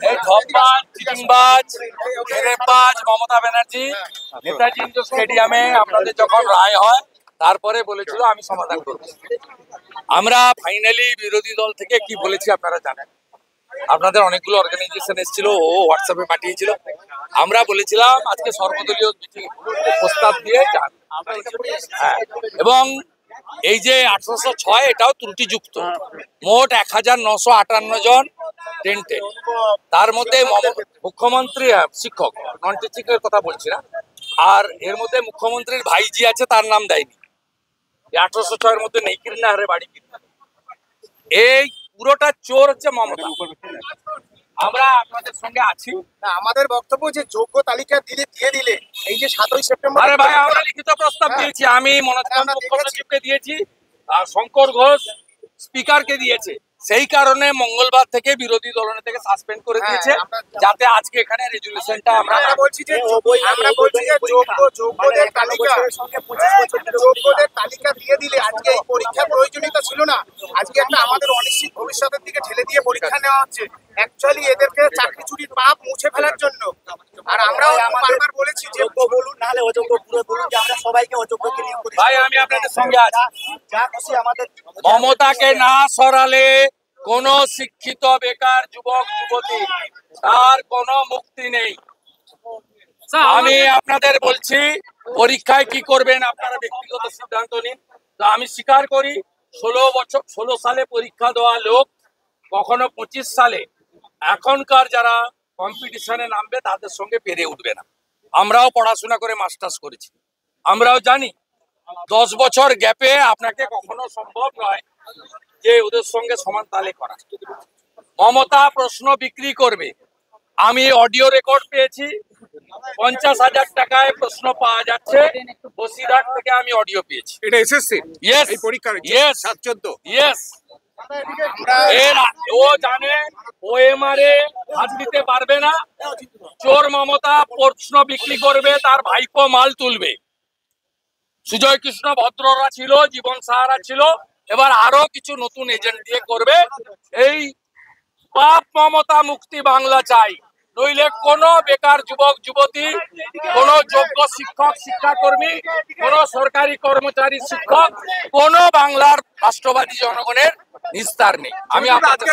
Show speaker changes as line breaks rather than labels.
এই ধপ্পান চিটিংবাজ ফেরেববাজ মমতা ব্যানার্জি নেতাজি ইন্ডোর স্টেডিয়ামে আপনাদের যখন রায় হয় তারপরে বলেছিল আমি সমাধান করব। আমরা ফাইনালি বিরোধী দল থেকে কি বলেছি আপনারা জানেন, আপনাদের অনেকগুলো অর্গানাইজেশন এসেছিল, ও হোয়াটসঅ্যাপে পাঠিয়েছিল। আমরা বলেছিলাম আজকে সর্বদলীয় মিটিং প্রস্তাব দিয়ে যান। হ্যাঁ, এবং এই যে 1806 এটাও ত্রুটিযুক্ত। মোট 1958 জন টেন্টে, তার মধ্যে মুখ্যমন্ত্রী শিক্ষক নন টিচিং এর কথা বলছি না, আর এর মধ্যে মুখ্যমন্ত্রীর ভাইজি আছে, তার নাম দেয়নি। 1806 এর মধ্যে নেই কিনা হারে বাড়ি কিনা, এই পুরোটা চোর হচ্ছে মমতা। আমরা আপনাদের সঙ্গে আছি।
আমাদের বক্তব্য যে যোগ্য তালিকা দিয়ে দিলে এই যে 7ই সেপ্টেম্বর,
আরে ভাই আমরা লিখিত প্রস্তাব দিয়েছি, আমি মনোজ মুখ্য সচিবকে দিয়েছি, আর শঙ্কর ঘোষ স্পিকারকে দিয়েছে। সেই কারণে মঙ্গলবার থেকে বিরোধী দলনে থেকে সাসপেন্ড করে দিয়েছে, যাতে আজকে এখানে রেজুলেশনটা আমরা
বলছি যে যোগ্যদের তালিকা দিয়ে দিলে আজকে এই পরীক্ষার প্রয়োজনীয়তা ছিল না। আজকে একটা আমাদের অনিশ্চিত ভবিষ্যতের দিকে ঠেলে দিয়ে পরীক্ষা নেওয়া হচ্ছে, অ্যাকচুয়ালি এদেরকে চাকরি চুরির পাপ মুছে ফেলার জন্য। আর আমরাও বারবার বলেছি যে বলুন, নাহলে অযোগ্য পুরো বলুন যে আমরা সবাইকে অযোগ্যকে নিয়োগ করি।
ভাই আমি আপনাদের সঙ্গে আছি।
যা খুশি আমাদের
মমতাকে না সরালে কোন শিক্ষিত বেকার যুবক যুবতী তার কোনো মুক্তি নেই। আমি আপনাদের বলছি পরীক্ষায় কি করবেন আপনারা ব্যক্তিগত সিদ্ধান্ত নিন। তো আমি স্বীকার করি 16 সালে পরীক্ষা দেওয়া লোক কখনো 25 সালে এখনকার যারা কম্পিটিশনে নামবে তাদের সঙ্গে পেরে উঠবে না। আমরাও পড়াশোনা করে মাস্টার্স করেছি, আমরাও জানি 10 বছর গ্যাপে আপনাকে কখনো সম্ভব নয় যে ওদের সঙ্গে সমান তালে করা। মমতা প্রশ্ন বিক্রি করবে। আমি অডিও রেকর্ড পেয়েছি, 50,000 টাকায় প্রশ্ন পাওয়া যাচ্ছে। বসিরহাট থেকে আমি অডিও পেয়েছি।
এটা এসএসসি
ইয়েস,
এই পরীক্ষার
ইয়েস
7-14
ইয়েস। ও জানে OMR এ হাত দিতে পারবে না। চোর মমতা প্রশ্ন বিক্রি করবে, তার ভাইপো মাল তুলবে। সুজয় কৃষ্ণ ভদ্ররা ছিল, জীবন সাহারা ছিল, এবার আরো কিছু নতুন এজেন্ট দিয়ে করবে। এই পাপ মমতা মুক্তি বাংলা চাই, নইলে কোন বেকার যুবক যুবতী, কোন যোগ্য শিক্ষক শিক্ষাকর্মী, কোন সরকারি কর্মচারী শিক্ষক, কোন বাংলার রাষ্ট্রবাদী জনগণের নিস্তার নেই। আমি আপনাদের